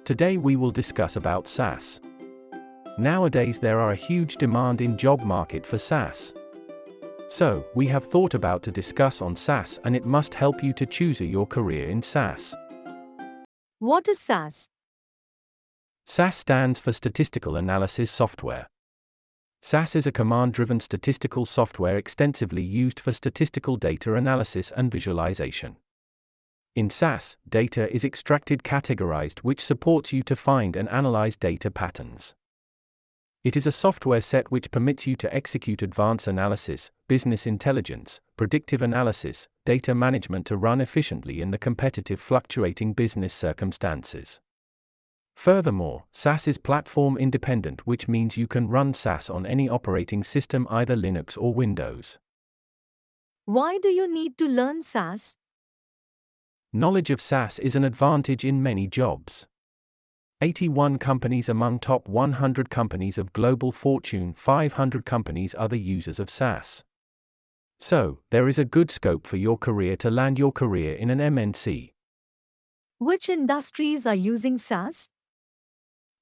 Today we will discuss about SAS. Nowadays there are a huge demand in job market for SAS. So, we have thought about to discuss on SAS and it must help you to choose your career in SAS. What is SAS? SAS stands for Statistical Analysis Software. SAS is a command-driven statistical software extensively used for statistical data analysis and visualization. In SAS, data is extracted categorized which supports you to find and analyze data patterns. It is a software set which permits you to execute advanced analysis, business intelligence, predictive analysis, data management to run efficiently in the competitive fluctuating business circumstances. Furthermore, SAS is platform independent, which means you can run SAS on any operating system, either Linux or Windows. Why do you need to learn SAS? Knowledge of SAS is an advantage in many jobs. 81 companies among top 100 companies of global Fortune 500 companies are the users of SAS. So, there is a good scope for your career to land your career in an MNC. Which industries are using SAS?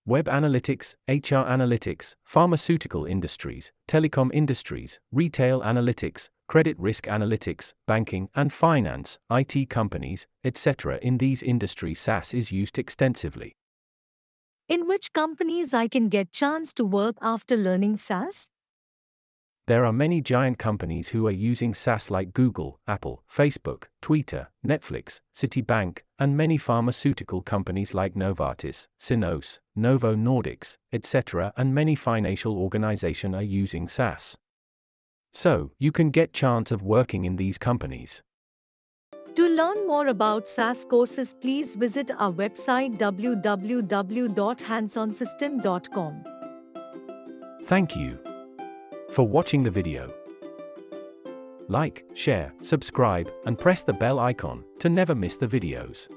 Web analytics, HR analytics, pharmaceutical industries, telecom industries, retail analytics, credit risk analytics, banking and finance, IT companies, etc. In these industries SAS is used extensively. In which companies I can get chance to work after learning SAS? There are many giant companies who are using SAS like Google, Apple, Facebook, Twitter, Netflix, Citibank, and many pharmaceutical companies like Novartis, Synos, Novo Nordisk, etc. and many financial organizations are using SAS. So, you can get chance of working in these companies. To learn more about SAS courses, please visit our website www.handsonsystem.com. Thank you for watching the video. Like, share, subscribe, and press the bell icon to never miss the videos.